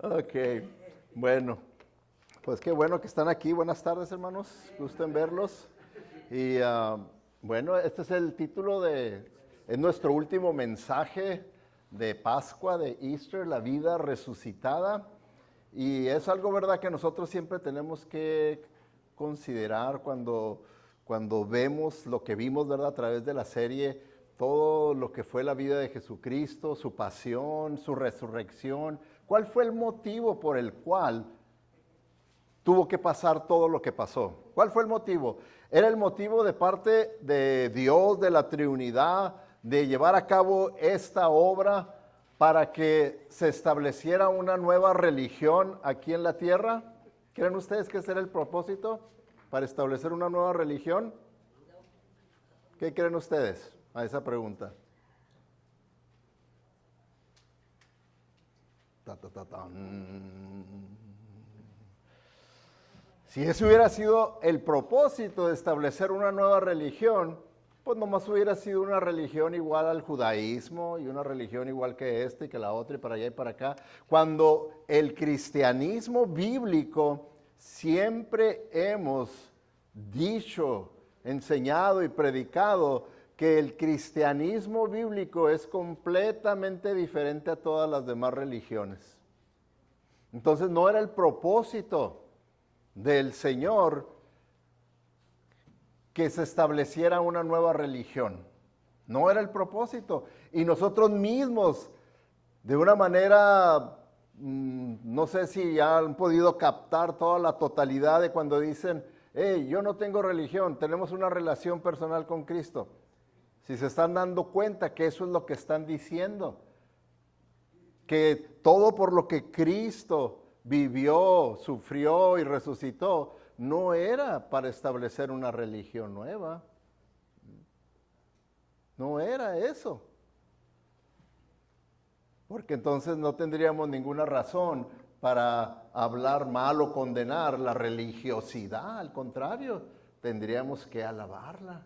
Ok, bueno, pues qué bueno que están aquí. Buenas tardes, hermanos. Gusto en verlos. Y bueno, este es el título es nuestro último mensaje de Pascua, de Easter, la vida resucitada. Y es algo, ¿verdad?, que nosotros siempre tenemos que considerar cuando vemos lo que vimos, ¿verdad?, a través de la serie, todo lo que fue la vida de Jesucristo, su pasión, su resurrección. ¿Cuál fue el motivo por el cual tuvo que pasar todo lo que pasó? ¿Cuál fue el motivo? Era el motivo de parte de Dios, de la Trinidad, de llevar a cabo esta obra para que se estableciera una nueva religión aquí en la tierra. ¿Creen ustedes que ese era el propósito? ¿Para establecer una nueva religión? ¿Qué creen ustedes a esa pregunta? Si ese hubiera sido el propósito de establecer una nueva religión, pues nomás hubiera sido una religión igual al judaísmo y una religión igual que esta y que la otra y para allá y para acá. Cuando el cristianismo bíblico siempre hemos dicho, enseñado y predicado que el cristianismo bíblico es completamente diferente a todas las demás religiones. Entonces no era el propósito del Señor que se estableciera una nueva religión. No era el propósito. Y nosotros mismos, de una manera, no sé si ya han podido captar toda la totalidad de cuando dicen, hey, yo no tengo religión, tenemos una relación personal con Cristo. Si se están dando cuenta que eso es lo que están diciendo, que todo por lo que Cristo vivió, sufrió y resucitó, no era para establecer una religión nueva. No era eso. Porque entonces no tendríamos ninguna razón para hablar mal o condenar la religiosidad. Al contrario, tendríamos que alabarla.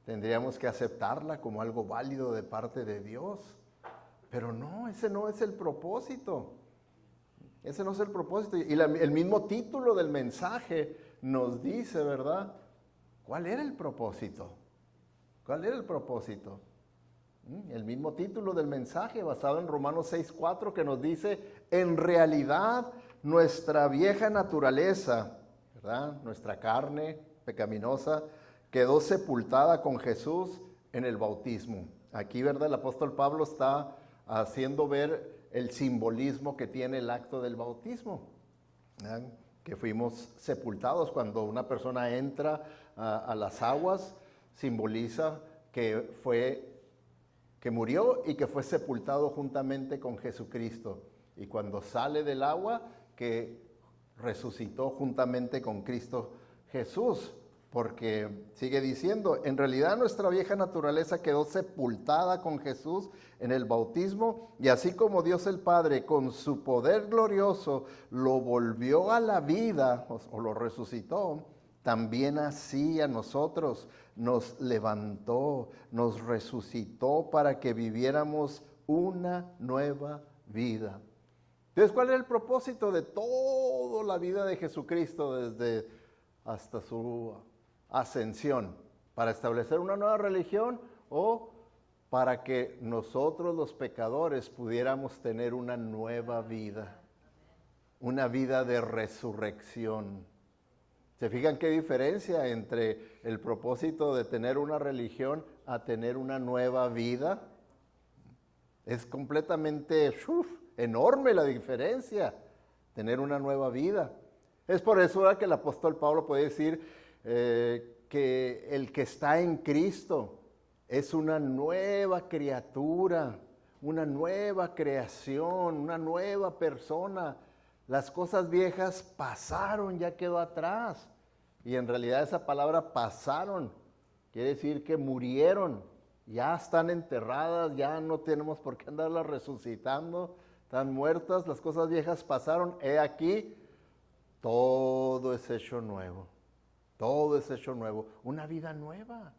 Tendríamos que aceptarla como algo válido de parte de Dios. Pero no, ese no es el propósito. Ese no es el propósito. Y el mismo título del mensaje nos dice, ¿verdad? ¿Cuál era el propósito? ¿Cuál era el propósito? El mismo título del mensaje basado en Romanos 6:4 que nos dice, en realidad nuestra vieja naturaleza, ¿verdad?, nuestra carne pecaminosa, quedó sepultada con Jesús en el bautismo. Aquí, ¿verdad?, el apóstol Pablo está haciendo ver el simbolismo que tiene el acto del bautismo, ¿verdad?, que fuimos sepultados. Cuando una persona entra a las aguas, simboliza que murió y que fue sepultado juntamente con Jesucristo. Y cuando sale del agua, que resucitó juntamente con Cristo Jesús. Porque sigue diciendo, en realidad nuestra vieja naturaleza quedó sepultada con Jesús en el bautismo, y así como Dios el Padre con su poder glorioso lo volvió a la vida o lo resucitó, también así a nosotros nos levantó, nos resucitó para que viviéramos una nueva vida. Entonces, ¿cuál era el propósito de toda la vida de Jesucristo desde hasta su ascensión? ¿Para establecer una nueva religión o para que nosotros los pecadores pudiéramos tener una nueva vida? Una vida de resurrección. ¿Se fijan qué diferencia entre el propósito de tener una religión a tener una nueva vida? Es completamente enorme la diferencia, tener una nueva vida. Es por eso que el apóstol Pablo puede decir que el que está en Cristo es una nueva criatura, una nueva creación, una nueva persona. Las cosas viejas pasaron, ya quedó atrás. Y en realidad esa palabra pasaron quiere decir que murieron, ya están enterradas, ya no tenemos por qué andarlas resucitando, están muertas, las cosas viejas pasaron. He aquí, todo es hecho nuevo, todo es hecho nuevo, una vida nueva.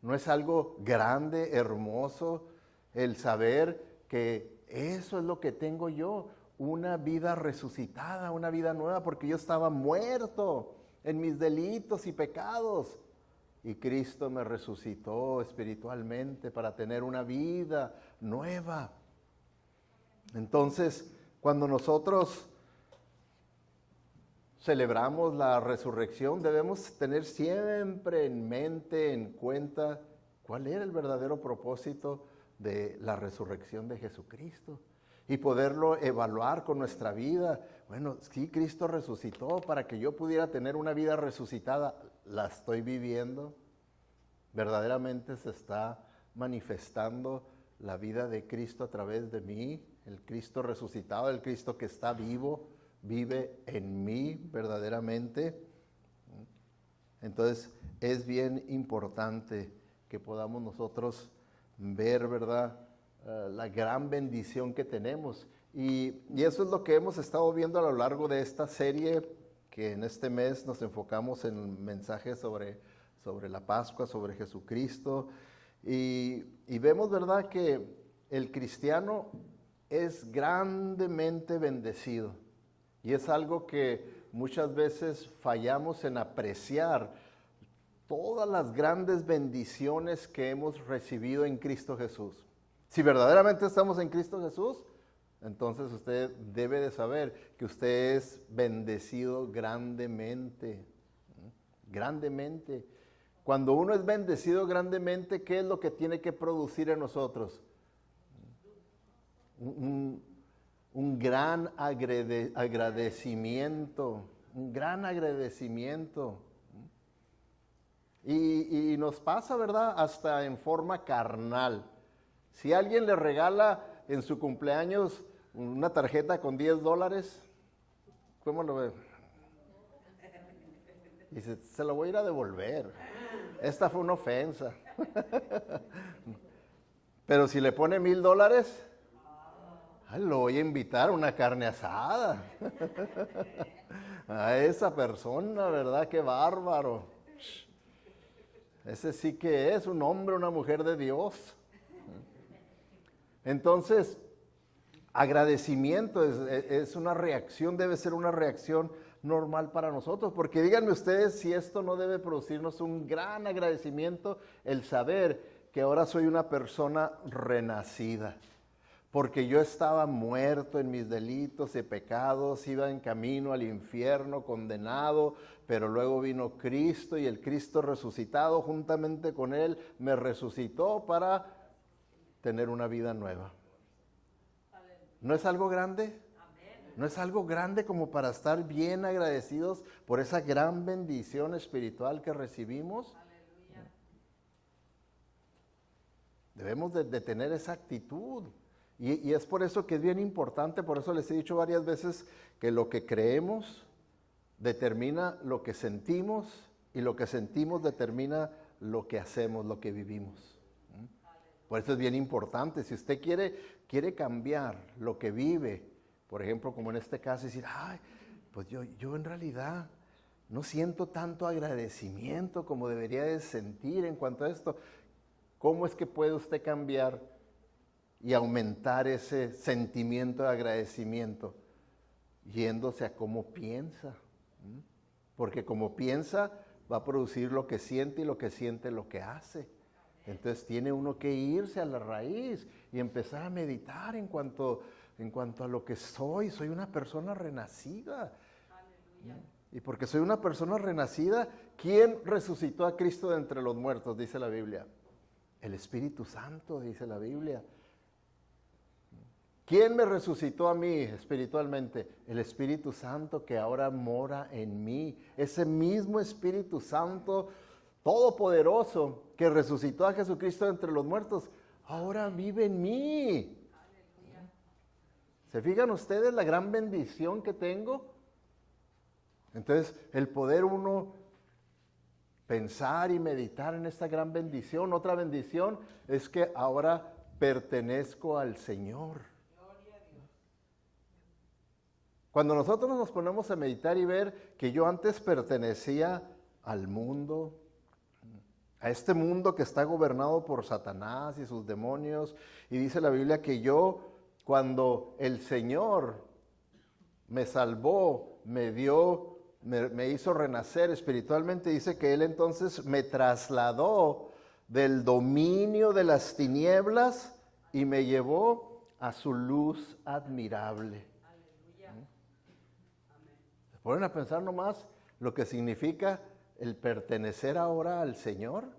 ¿No es algo grande, hermoso, el saber que eso es lo que tengo yo, una vida resucitada, una vida nueva, porque yo estaba muerto en mis delitos y pecados. Y Cristo me resucitó espiritualmente para tener una vida nueva. Entonces, cuando nosotros celebramos la resurrección, debemos tener siempre en mente, en cuenta, cuál era el verdadero propósito de la resurrección de Jesucristo y poderlo evaluar con nuestra vida. Bueno, sí, Cristo resucitó para que yo pudiera tener una vida resucitada. ¿La estoy viviendo? ¿Verdaderamente se está manifestando la vida de Cristo a través de mí? El Cristo resucitado, el Cristo que está vivo, vive en mí verdaderamente. Entonces es bien importante que podamos nosotros ver, ¿verdad?, la gran bendición que tenemos. Y eso es lo que hemos estado viendo a lo largo de esta serie, que en este mes nos enfocamos en mensajes sobre la Pascua, sobre Jesucristo. Y vemos, ¿verdad?, que el cristiano es grandemente bendecido. Y es algo que muchas veces fallamos en apreciar, todas las grandes bendiciones que hemos recibido en Cristo Jesús. Si verdaderamente estamos en Cristo Jesús, entonces usted debe de saber que usted es bendecido grandemente, grandemente. Cuando uno es bendecido grandemente, ¿qué es lo que tiene que producir en nosotros? Un gran agradecimiento, un gran agradecimiento. Y nos pasa, ¿verdad?, hasta en forma carnal. Si alguien le regala en su cumpleaños una tarjeta con $10, ¿cómo lo ve? Dice, se lo voy a ir a devolver. Esta fue una ofensa. Pero si le pone $1,000, lo voy a invitar a una carne asada. A esa persona, ¿verdad? Qué bárbaro. Ese sí que es un hombre, una mujer de Dios. Entonces, agradecimiento es una reacción, debe ser una reacción normal para nosotros, porque díganme ustedes si esto no debe producirnos un gran agradecimiento, el saber que ahora soy una persona renacida, porque yo estaba muerto en mis delitos y pecados, iba en camino al infierno, condenado, pero luego vino Cristo y el Cristo resucitado juntamente con Él me resucitó para tener una vida nueva. ¿No es algo grande? ¿No es algo grande como para estar bien agradecidos por esa gran bendición espiritual que recibimos? Aleluya. Debemos de tener esa actitud. Y es por eso que es bien importante, por eso les he dicho varias veces que lo que creemos determina lo que sentimos y lo que sentimos determina lo que hacemos, lo que vivimos. Por eso es bien importante, si usted quiere cambiar lo que vive, por ejemplo, como en este caso, decir, ay, pues yo en realidad no siento tanto agradecimiento como debería de sentir en cuanto a esto. ¿Cómo es que puede usted cambiar y aumentar ese sentimiento de agradecimiento? Yéndose a cómo piensa. Porque como piensa, va a producir lo que siente y lo que siente lo que hace. Entonces tiene uno que irse a la raíz y empezar a meditar en cuanto a lo que soy. Soy una persona renacida. Aleluya. Y porque soy una persona renacida, ¿quién resucitó a Cristo de entre los muertos? Dice la Biblia. El Espíritu Santo, dice la Biblia. ¿Quién me resucitó a mí espiritualmente? El Espíritu Santo que ahora mora en mí. Ese mismo Espíritu Santo todopoderoso que resucitó a Jesucristo entre los muertos, ahora vive en mí. Aleluya. ¿Se fijan ustedes la gran bendición que tengo? Entonces, el poder uno pensar y meditar en esta gran bendición. Otra bendición es que ahora pertenezco al Señor. Gloria a Dios. Cuando nosotros nos ponemos a meditar y ver que yo antes pertenecía al mundo, a este mundo que está gobernado por Satanás y sus demonios. Y dice la Biblia que yo, cuando el Señor me salvó, me hizo renacer espiritualmente, dice que Él entonces me trasladó del dominio de las tinieblas y me llevó a su luz admirable. ¿Se ponen a pensar nomás lo que significa el pertenecer ahora al Señor?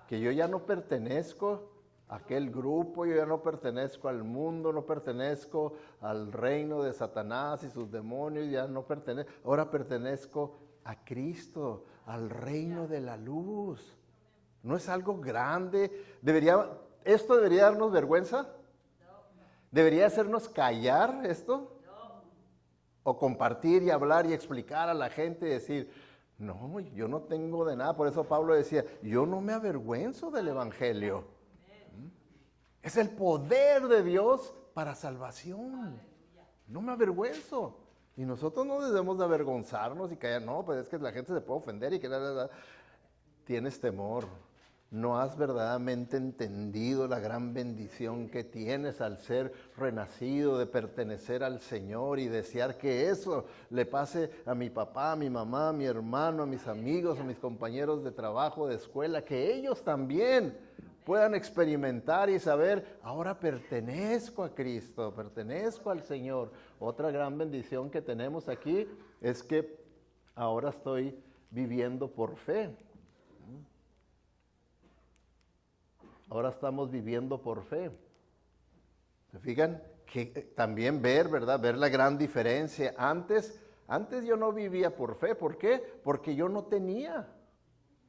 Que yo ya no pertenezco a aquel grupo, yo ya no pertenezco al mundo, no pertenezco al reino de Satanás y sus demonios, ya no pertenezco, ahora pertenezco a Cristo, al reino de la luz. ¿No es algo grande? ¿Esto debería darnos vergüenza? ¿Debería hacernos callar esto? O compartir y hablar y explicar a la gente y decir, no, yo no tengo de nada. Por eso Pablo decía, yo no me avergüenzo del evangelio. Es el poder de Dios para salvación. No me avergüenzo. Y nosotros no debemos de avergonzarnos y callar. No, pues es que la gente se puede ofender y que tienes temor. No has verdaderamente entendido la gran bendición que tienes al ser renacido, de pertenecer al Señor y desear que eso le pase a mi papá, a mi mamá, a mi hermano, a mis amigos, a mis compañeros de trabajo, de escuela, que ellos también puedan experimentar y saber, ahora pertenezco a Cristo, pertenezco al Señor. Otra gran bendición que tenemos aquí es que ahora estoy viviendo por fe. Ahora estamos viviendo por fe. ¿Se fijan? Que también ¿verdad? Ver la gran diferencia. Antes yo no vivía por fe. ¿Por qué? Porque yo no tenía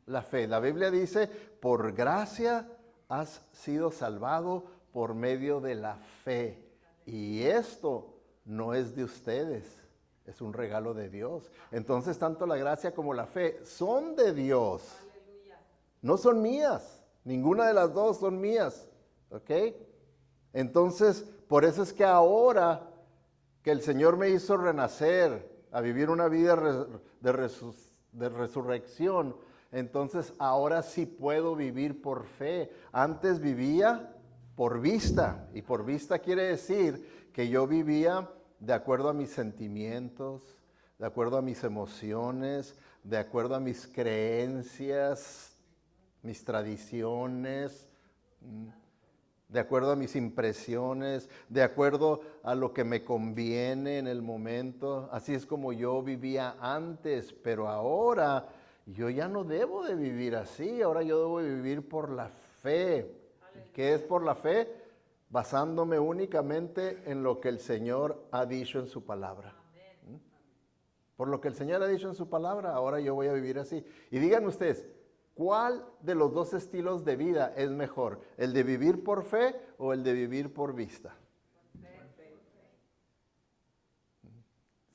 la fe. La Biblia dice, por gracia has sido salvado por medio de la fe. Y esto no es de ustedes, es un regalo de Dios. Entonces, tanto la gracia como la fe son de Dios. No son mías. Ninguna de las dos son mías, ¿ok? Entonces, por eso es que ahora que el Señor me hizo renacer, a vivir una vida de resurrección, entonces ahora sí puedo vivir por fe. Antes vivía por vista, y por vista quiere decir que yo vivía de acuerdo a mis sentimientos, de acuerdo a mis emociones, de acuerdo a mis creencias, mis tradiciones, de acuerdo a mis impresiones, de acuerdo a lo que me conviene en el momento. Así es como yo vivía antes, pero ahora yo ya no debo de vivir así, ahora yo debo de vivir por la fe. ¿Qué es por la fe? Basándome únicamente en lo que el Señor ha dicho en su palabra. Por lo que el Señor ha dicho en su palabra, ahora yo voy a vivir así. Y digan ustedes, ¿cuál de los dos estilos de vida es mejor? ¿El de vivir por fe o el de vivir por vista?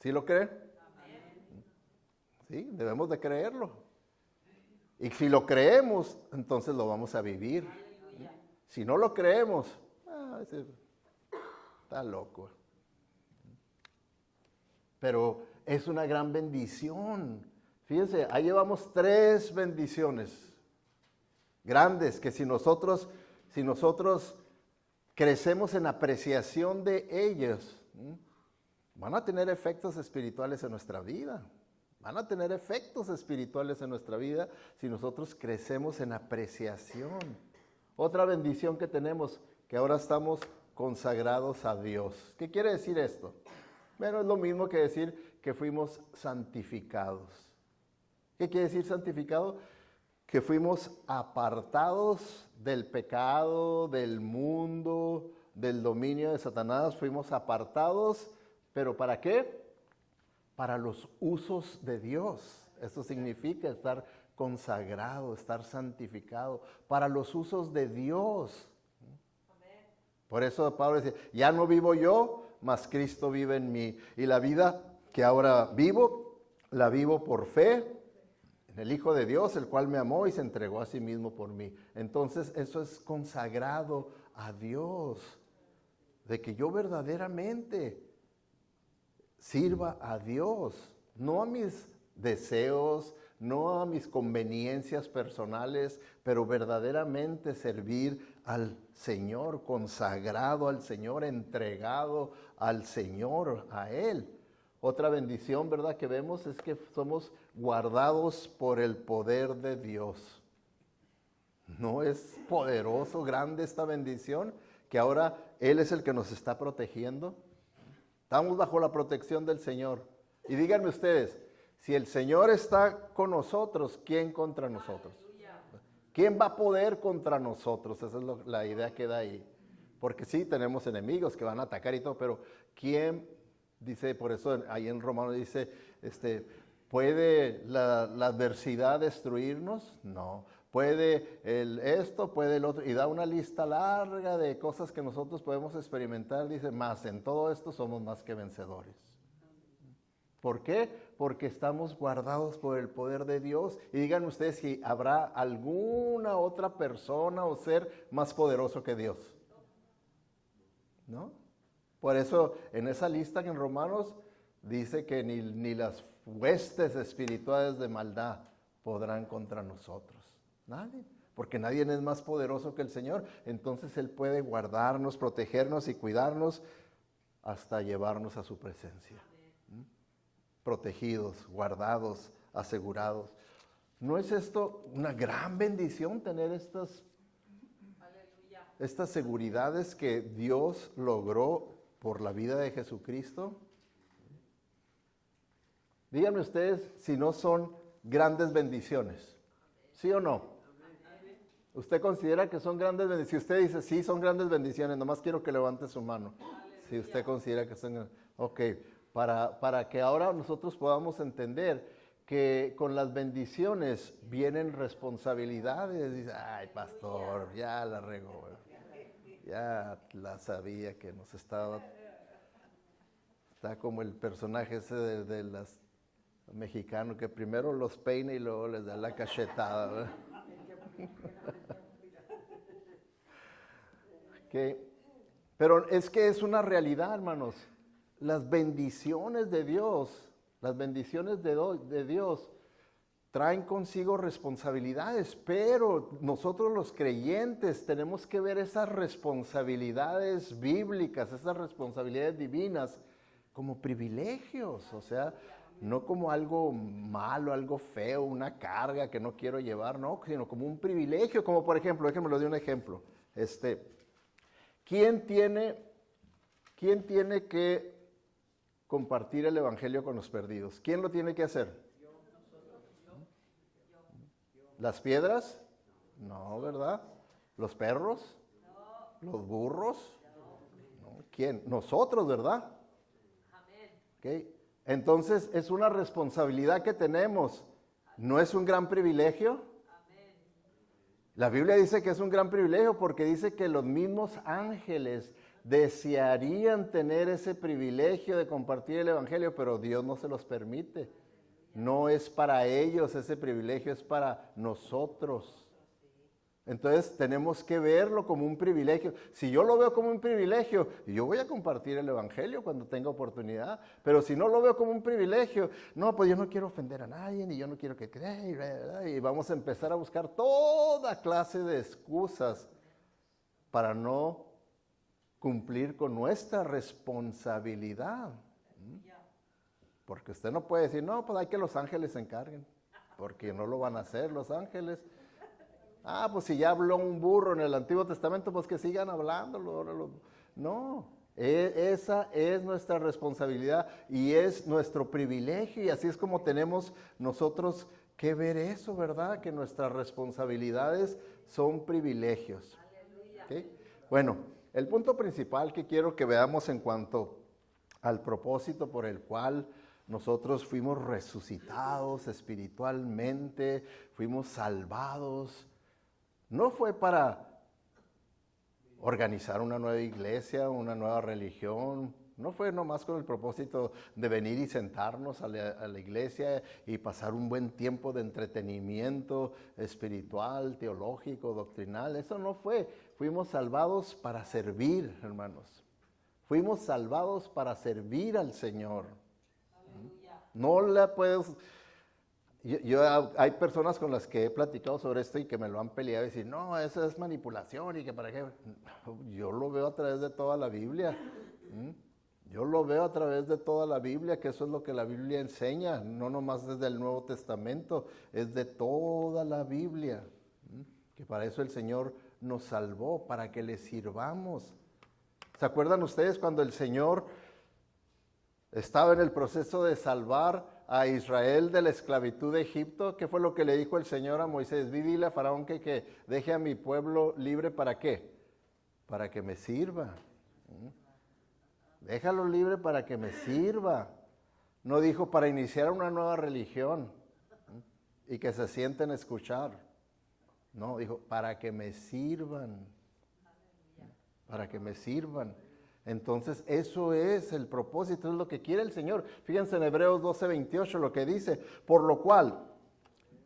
¿Sí lo creen? Sí, debemos de creerlo. Y si lo creemos, entonces lo vamos a vivir. Si no lo creemos, está loco. Pero es una gran bendición. Fíjense, ahí llevamos 3 bendiciones grandes que si nosotros crecemos en apreciación de ellos, van a tener efectos espirituales en nuestra vida. Van a tener efectos espirituales en nuestra vida si nosotros crecemos en apreciación. Otra bendición que tenemos, que ahora estamos consagrados a Dios. ¿Qué quiere decir esto? Bueno, es lo mismo que decir que fuimos santificados. ¿Qué quiere decir santificado? Que fuimos apartados del pecado, del mundo, del dominio de Satanás. Fuimos apartados, ¿pero para qué? Para los usos de Dios. Eso significa estar consagrado, estar santificado, para los usos de Dios. Por eso Pablo dice, ya no vivo yo, mas Cristo vive en mí. Y la vida que ahora vivo, la vivo por fe en el Hijo de Dios, el cual me amó y se entregó a sí mismo por mí. Entonces eso es consagrado a Dios, de que yo verdaderamente sirva a Dios, no a mis deseos, no a mis conveniencias personales, pero verdaderamente servir al Señor, consagrado al Señor, entregado al Señor, a Él. Otra bendición, ¿verdad?, que vemos es que somos guardados por el poder de Dios. ¿No es poderoso, grande esta bendición? Que ahora Él es el que nos está protegiendo. Estamos bajo la protección del Señor. Y díganme ustedes, si el Señor está con nosotros, ¿quién contra nosotros? ¿Quién va a poder contra nosotros? Esa es la idea que da ahí. Porque sí, tenemos enemigos que van a atacar y todo, pero ¿quién? Dice, por eso ahí en Romanos dice, ¿puede la adversidad destruirnos? No. ¿Puede esto? ¿Puede el otro? Y da una lista larga de cosas que nosotros podemos experimentar. Dice, más en todo esto somos más que vencedores. ¿Por qué? Porque estamos guardados por el poder de Dios. Y digan ustedes si habrá alguna otra persona o ser más poderoso que Dios. ¿No? Por eso en esa lista que en Romanos dice que ni las huestes espirituales de maldad podrán contra nosotros. Nadie, porque nadie es más poderoso que el Señor. Entonces Él puede guardarnos, protegernos y cuidarnos hasta llevarnos a su presencia. Protegidos, guardados, asegurados. ¿No es esto una gran bendición tener estas seguridades que Dios logró por la vida de Jesucristo? Díganme ustedes si no son grandes bendiciones. ¿Sí o no? ¿Usted considera que son grandes bendiciones? Si usted dice, sí, son grandes bendiciones, nomás quiero que levante su mano. Si usted considera que son... Ok, para que ahora nosotros podamos entender que con las bendiciones vienen responsabilidades. Dice, ay, pastor, ya la regó. Ya la sabía que nos estaba... Está como el personaje ese de las mexicanos que primero los peina y luego les da la cachetada, ¿verdad? Pero es que es una realidad, hermanos. Las bendiciones de Dios, de Dios traen consigo responsabilidades, pero nosotros los creyentes tenemos que ver esas responsabilidades bíblicas, esas responsabilidades divinas como privilegios, o sea, no como algo malo, algo feo, una carga que no quiero llevar, no, sino como un privilegio, como por ejemplo, déjenme lo de un ejemplo. ¿Quién tiene que compartir el evangelio con los perdidos? ¿Quién lo tiene que hacer? ¿Las piedras? No, ¿verdad? ¿Los perros? ¿Los burros? No. ¿Quién? Nosotros, ¿verdad? ¿Okay? Entonces es una responsabilidad que tenemos. ¿No es un gran privilegio? La Biblia dice que es un gran privilegio porque dice que los mismos ángeles desearían tener ese privilegio de compartir el evangelio, pero Dios no se los permite. No es para ellos ese privilegio, es para nosotros. Entonces tenemos que verlo como un privilegio. Si yo lo veo como un privilegio, yo voy a compartir el evangelio cuando tenga oportunidad. Pero si no lo veo como un privilegio, no, pues yo no quiero ofender a nadie, ni yo no quiero que crea, y vamos a empezar a buscar toda clase de excusas para no cumplir con nuestra responsabilidad. Porque usted no puede decir, no, pues hay que los ángeles se encarguen, porque no lo van a hacer los ángeles. Ah, pues si ya habló un burro en el Antiguo Testamento, pues que sigan hablándolo. No, esa es nuestra responsabilidad y es nuestro privilegio, y así es como tenemos nosotros que ver eso, ¿verdad? Que nuestras responsabilidades son privilegios. ¿Okay? Bueno, el punto principal que quiero que veamos en cuanto al propósito por el cual nosotros fuimos resucitados espiritualmente, fuimos salvados, no fue para organizar una nueva iglesia, una nueva religión. No fue nomás con el propósito de venir y sentarnos a la iglesia y pasar un buen tiempo de entretenimiento espiritual, teológico, doctrinal. Eso no fue. Fuimos salvados para servir, hermanos. Fuimos salvados para servir al Señor. Aleluya. No la puedes... Hay personas con las que he platicado sobre esto y que me lo han peleado y decir, no, eso es manipulación y que para qué. Yo lo veo a través de toda la Biblia. Yo lo veo a través de toda la Biblia, que eso es lo que la Biblia enseña, no nomás desde el Nuevo Testamento, es de toda la Biblia. Que para eso el Señor nos salvó, para que le sirvamos. ¿Se acuerdan ustedes cuando el Señor estaba en el proceso de salvar a Israel de la esclavitud de Egipto? ¿Qué fue lo que le dijo el Señor a Moisés? Dile a Faraón que deje a mi pueblo libre, ¿para qué? Para que me sirva. Déjalo libre para que me sirva. No dijo para iniciar una nueva religión y que se sienten a escuchar. No, dijo para que me sirvan. Para que me sirvan. Entonces, eso es el propósito, es lo que quiere el Señor. Fíjense en Hebreos 12:28 lo que dice, por lo cual,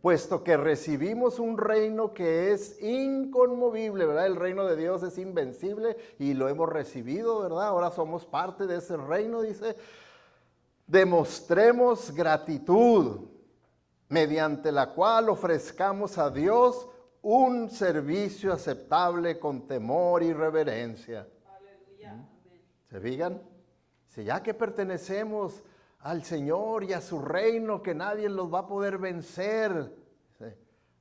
puesto que recibimos un reino que es inconmovible, ¿verdad? El reino de Dios es invencible y lo hemos recibido, ¿verdad? Ahora somos parte de ese reino, dice, demostremos gratitud, mediante la cual ofrezcamos a Dios un servicio aceptable con temor y reverencia. ¿Se fijan? Si ya que pertenecemos al Señor y a su reino, que nadie los va a poder vencer, ¿sí?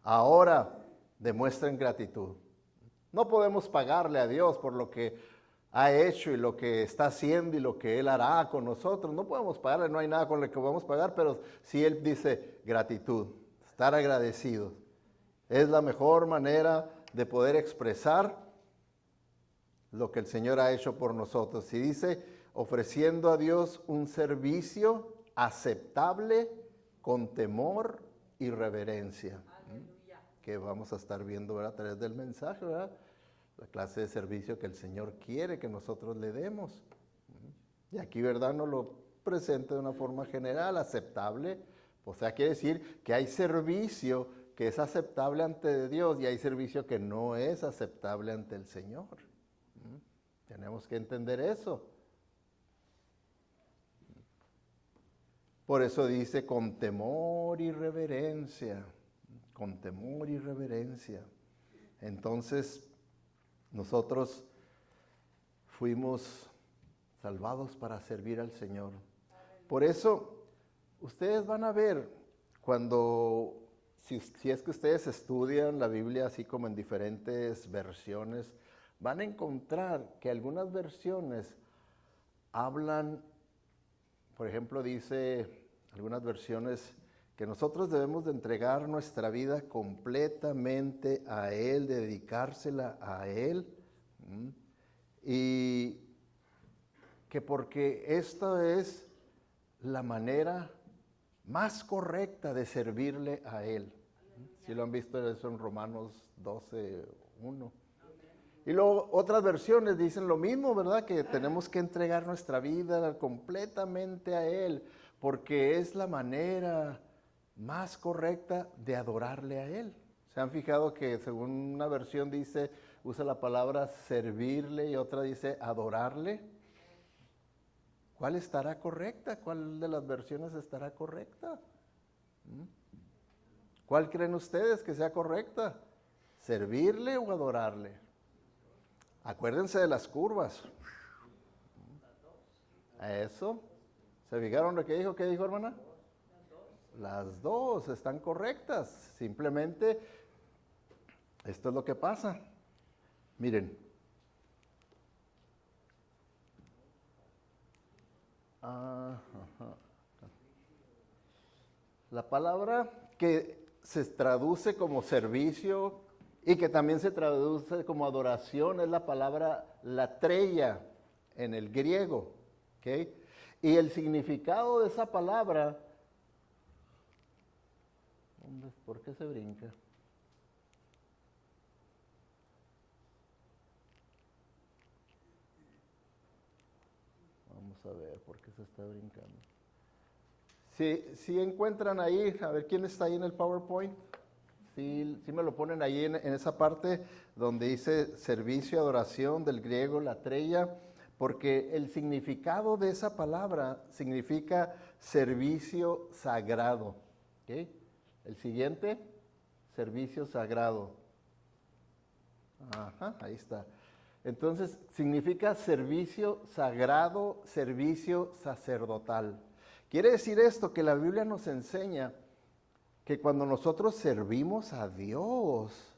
Ahora demuestren gratitud. No podemos pagarle a Dios por lo que ha hecho y lo que está haciendo y lo que Él hará con nosotros. No podemos pagarle, no hay nada con lo que podamos pagar, pero si Él dice gratitud, estar agradecidos, es la mejor manera de poder expresar lo que el Señor ha hecho por nosotros. Si dice, ofreciendo a Dios un servicio aceptable con temor y reverencia. Que vamos a estar viendo, ¿verdad? A través del mensaje, ¿verdad? La clase de servicio que el Señor quiere que nosotros le demos. Y aquí, ¿verdad? Nos lo presenta de una forma general, aceptable. O sea, quiere decir que hay servicio que es aceptable ante Dios y hay servicio que no es aceptable ante el Señor. Tenemos que entender eso. Por eso dice con temor y reverencia, con temor y reverencia. Entonces, nosotros fuimos salvados para servir al Señor. Por eso, ustedes van a ver cuando, si es que ustedes estudian la Biblia así como en diferentes versiones, van a encontrar que algunas versiones hablan, por ejemplo, dice algunas versiones que nosotros debemos de entregar nuestra vida completamente a Él, de dedicársela a Él, y que porque esta es la manera más correcta de servirle a Él. Si lo han visto eso en Romanos 12:1. Y luego otras versiones dicen lo mismo, ¿verdad? Que tenemos que entregar nuestra vida completamente a Él, porque es la manera más correcta de adorarle a Él. ¿Se han fijado que según una versión dice, usa la palabra servirle y otra dice adorarle? ¿Cuál estará correcta? ¿Cuál de las versiones estará correcta? ¿Cuál creen ustedes que sea correcta? ¿Servirle o adorarle? Acuérdense de las curvas. Eso. ¿Se fijaron lo que dijo? ¿Qué dijo, hermana? Las dos están correctas. Simplemente, esto es lo que pasa. Miren. La palabra que se traduce como servicio y que también se traduce como adoración es la palabra latreia en el griego. ¿Okay? Y el significado de esa palabra, ¿por qué se brinca? Vamos a ver por qué se está brincando. Si encuentran ahí, a ver quién está ahí en el PowerPoint. Si me lo ponen ahí en esa parte donde dice servicio, adoración, del griego, latreia, porque el significado de esa palabra significa servicio sagrado. ¿Okay? El siguiente, servicio sagrado. Ajá, ahí está. Entonces, significa servicio sagrado, servicio sacerdotal. Quiere decir esto, que la Biblia nos enseña que cuando nosotros servimos a Dios,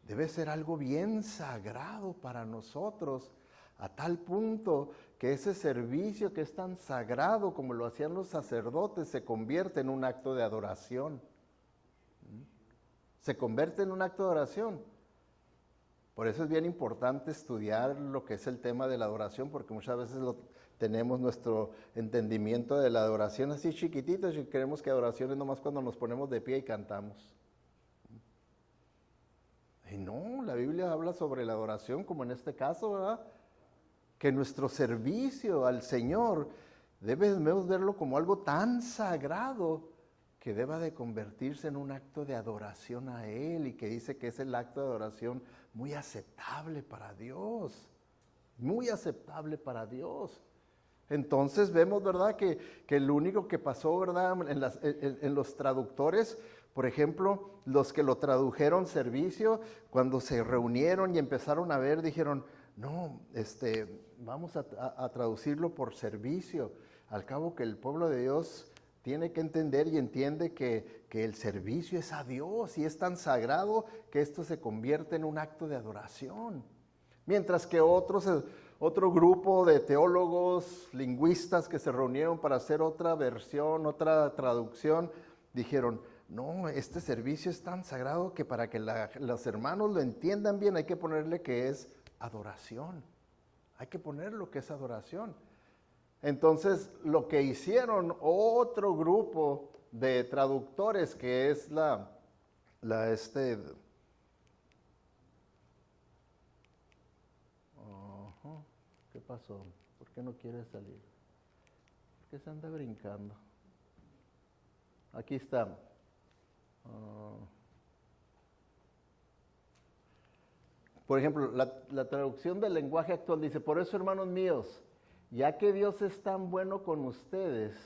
debe ser algo bien sagrado para nosotros, a tal punto que ese servicio que es tan sagrado como lo hacían los sacerdotes se convierte en un acto de adoración. Se convierte en un acto de adoración. Por eso es bien importante estudiar lo que es el tema de la adoración, porque muchas veces tenemos nuestro entendimiento de la adoración así chiquitito y creemos que adoración es nomás cuando nos ponemos de pie y cantamos. Y no, la Biblia habla sobre la adoración, como en este caso, ¿verdad? Que nuestro servicio al Señor debemos verlo como algo tan sagrado que deba de convertirse en un acto de adoración a Él, y que dice que es el acto de adoración muy aceptable para Dios, muy aceptable para Dios. Entonces vemos, ¿verdad?, que el único que pasó, ¿verdad?, en los traductores, por ejemplo, los que lo tradujeron servicio, cuando se reunieron y empezaron a ver, dijeron, no, vamos a traducirlo por servicio. Al cabo que el pueblo de Dios tiene que entender y entiende que el servicio es a Dios y es tan sagrado que esto se convierte en un acto de adoración. Mientras que otro grupo de teólogos, lingüistas que se reunieron para hacer otra versión, otra traducción, dijeron, no, este servicio es tan sagrado que para que los hermanos lo entiendan bien hay que ponerle que es adoración. Hay que poner lo que es adoración. Entonces, lo que hicieron otro grupo de traductores, que es ¿qué pasó? ¿Por qué no quiere salir? ¿Por qué se anda brincando? Aquí está. Por ejemplo, la traducción del lenguaje actual dice, por eso, hermanos míos, ya que Dios es tan bueno con ustedes,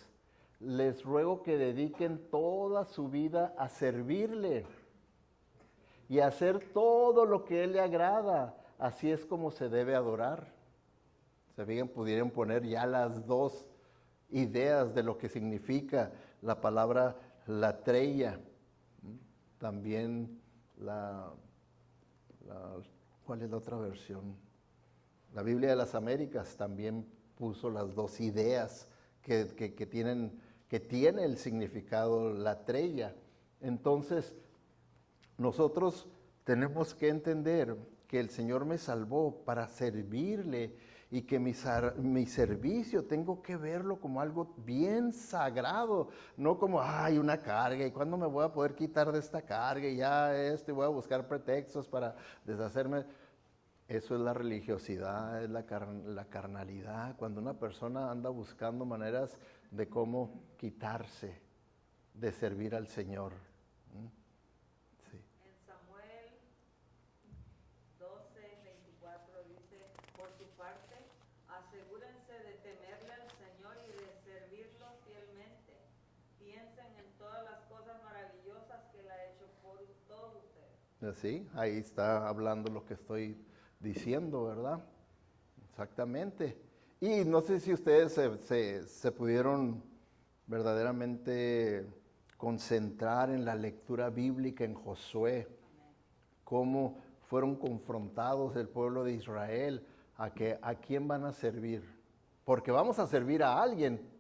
les ruego que dediquen toda su vida a servirle y a hacer todo lo que Él le agrada. Así es como se debe adorar. Se bien pudieran poner ya las dos ideas de lo que significa la palabra latreia. También ¿cuál es la otra versión? La Biblia de las Américas también puso las dos ideas que tiene el significado latreia. Entonces, nosotros tenemos que entender que el Señor me salvó para servirle y que mi servicio tengo que verlo como algo bien sagrado, no como, una carga, ¿y cuándo me voy a poder quitar de esta carga? Y y voy a buscar pretextos para deshacerme. Eso es la religiosidad, es la carnalidad, cuando una persona anda buscando maneras de cómo quitarse de servir al Señor. Sí. En Samuel 12:24 dice, por su parte, asegúrense de temerle al Señor y de servirlo fielmente. Piensen en todas las cosas maravillosas que Él ha hecho por todos ustedes. Sí, ahí está hablando lo que estoy diciendo, ¿verdad? Exactamente. Y no sé si ustedes se pudieron verdaderamente concentrar en la lectura bíblica en Josué, cómo fueron confrontados el pueblo de Israel a quién van a servir, porque vamos a servir a alguien.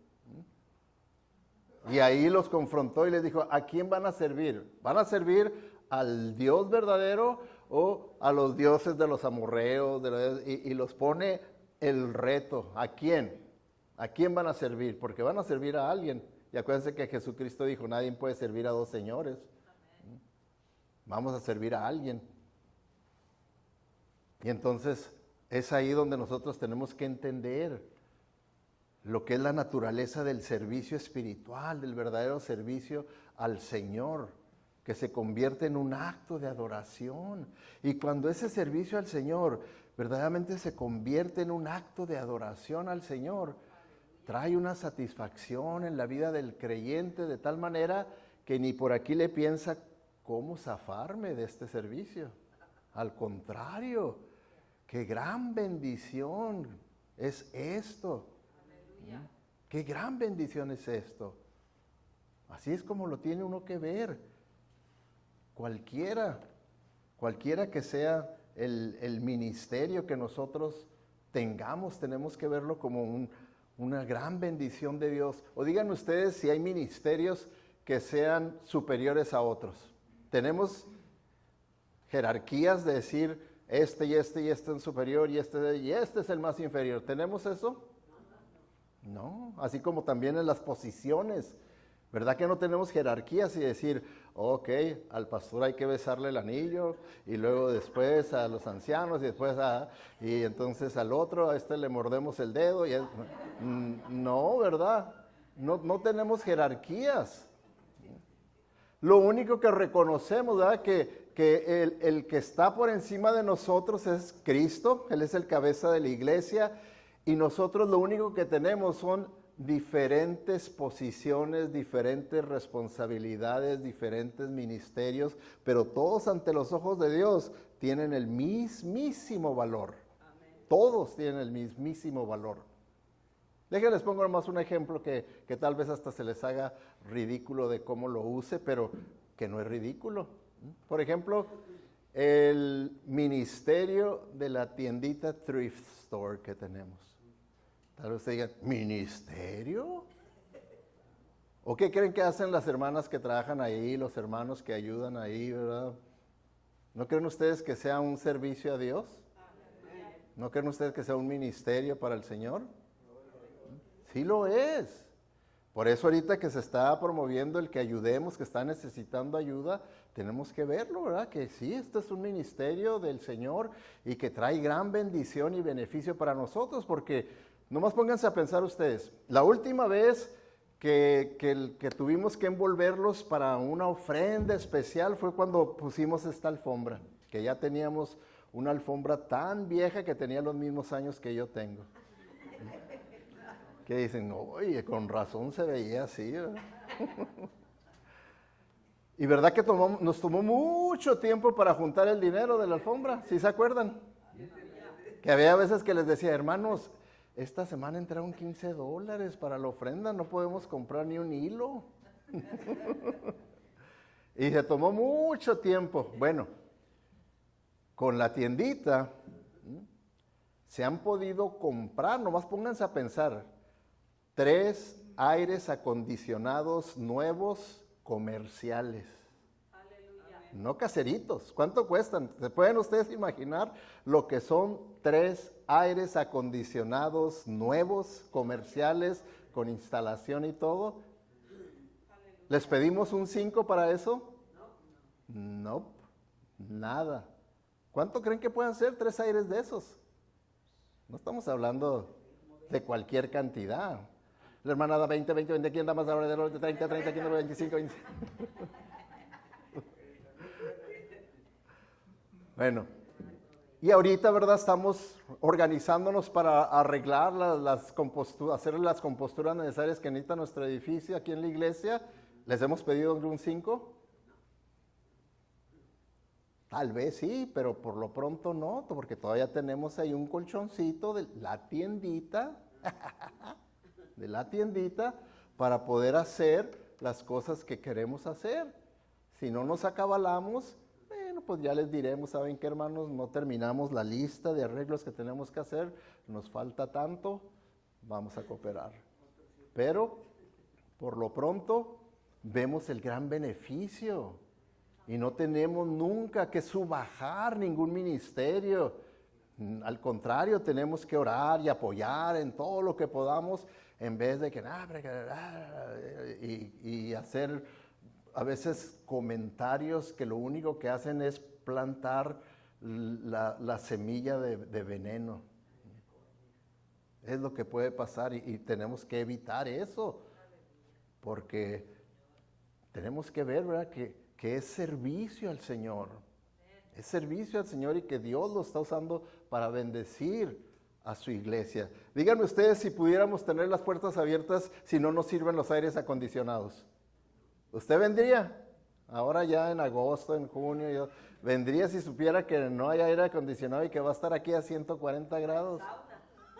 Y ahí los confrontó y les dijo, ¿a quién van a servir? ¿Van a servir al Dios verdadero o a los dioses de los amorreos? Y los pone el reto. ¿A quién? ¿A quién van a servir? Porque van a servir a alguien. Y acuérdense que Jesucristo dijo, nadie puede servir a dos señores. Amén. Vamos a servir a alguien. Y entonces es ahí donde nosotros tenemos que entender lo que es la naturaleza del servicio espiritual, del verdadero servicio al Señor, que se convierte en un acto de adoración. Y cuando ese servicio al Señor verdaderamente se convierte en un acto de adoración al Señor, trae una satisfacción en la vida del creyente de tal manera que ni por aquí le piensa cómo zafarme de este servicio. Al contrario, qué gran bendición es esto. Qué gran bendición es esto. Así es como lo tiene uno que ver. Cualquiera que sea el ministerio que nosotros tengamos, tenemos que verlo como una gran bendición de Dios. O díganme ustedes si hay ministerios que sean superiores a otros. Tenemos jerarquías de decir este y este y este es superior y este es el más inferior. ¿Tenemos eso? No, así como también en las posiciones. ¿Verdad que no tenemos jerarquías y decir, ok, al pastor hay que besarle el anillo y luego después a los ancianos y entonces al otro, a este le mordemos el dedo? No, ¿verdad? No tenemos jerarquías. Lo único que reconocemos, ¿verdad? Que el que está por encima de nosotros es Cristo. Él es el cabeza de la iglesia y nosotros lo único que tenemos son diferentes posiciones, diferentes responsabilidades, diferentes ministerios, pero todos ante los ojos de Dios tienen el mismísimo valor. Amén. Todos tienen el mismísimo valor. Déjenles pongo nomás un ejemplo que tal vez hasta se les haga ridículo de cómo lo use, pero que no es ridículo. Por ejemplo, el ministerio de la tiendita thrift store que tenemos. Tal vez digan, ¿ministerio? ¿O qué creen que hacen las hermanas que trabajan ahí, los hermanos que ayudan ahí, verdad? ¿No creen ustedes que sea un servicio a Dios? ¿No creen ustedes que sea un ministerio para el Señor? Sí lo es. Por eso ahorita que se está promoviendo el que ayudemos, que está necesitando ayuda, tenemos que verlo, ¿verdad? Que sí, este es un ministerio del Señor y que trae gran bendición y beneficio para nosotros, porque nomás pónganse a pensar ustedes, la última vez que tuvimos que envolverlos para una ofrenda especial fue cuando pusimos esta alfombra, que ya teníamos una alfombra tan vieja que tenía los mismos años que yo tengo. Que dicen, oye, con razón se veía así, ¿verdad? Y verdad que nos tomó mucho tiempo para juntar el dinero de la alfombra, ¿sí se acuerdan? Que había veces que les decía, hermanos, esta semana entraron $15 para la ofrenda, no podemos comprar ni un hilo. Y se tomó mucho tiempo. Bueno, con la tiendita se han podido comprar, nomás pónganse a pensar, 3 aires acondicionados nuevos comerciales. Aleluya. No caseritos. ¿Cuánto cuestan? ¿Se pueden ustedes imaginar lo que son 3 aires acondicionados nuevos, comerciales, con instalación y todo? ¿Les pedimos un 5 para eso? No, nada. ¿Cuánto creen que puedan ser 3 aires de esos? No estamos hablando de cualquier cantidad. La hermana da 20, ¿quién da más ahora de 30, ¿quién da 25, 20? Bueno, y ahorita, ¿verdad? Estamos organizándonos para arreglar hacer las composturas necesarias que necesita nuestro edificio aquí en la iglesia. ¿Les hemos pedido un 5? Tal vez sí, pero por lo pronto no, porque todavía tenemos ahí un colchoncito de la tiendita, para poder hacer las cosas que queremos hacer. Si no nos acabalamos, bueno, pues ya les diremos, ¿saben qué, hermanos? No terminamos la lista de arreglos que tenemos que hacer, nos falta tanto, vamos a cooperar. Pero, por lo pronto, vemos el gran beneficio y no tenemos nunca que subajar ningún ministerio. Al contrario, tenemos que orar y apoyar en todo lo que podamos en vez de que y hacer a veces comentarios que lo único que hacen es plantar la semilla de veneno. Es lo que puede pasar y tenemos que evitar eso, porque tenemos que ver, ¿verdad?, que es servicio al Señor. Es servicio al Señor y que Dios lo está usando para bendecir a su iglesia. Díganme ustedes si pudiéramos tener las puertas abiertas si no nos sirven los aires acondicionados. ¿Usted vendría? Ahora ya en agosto, en junio, yo vendría si supiera que no hay aire acondicionado y que va a estar aquí a 140 grados.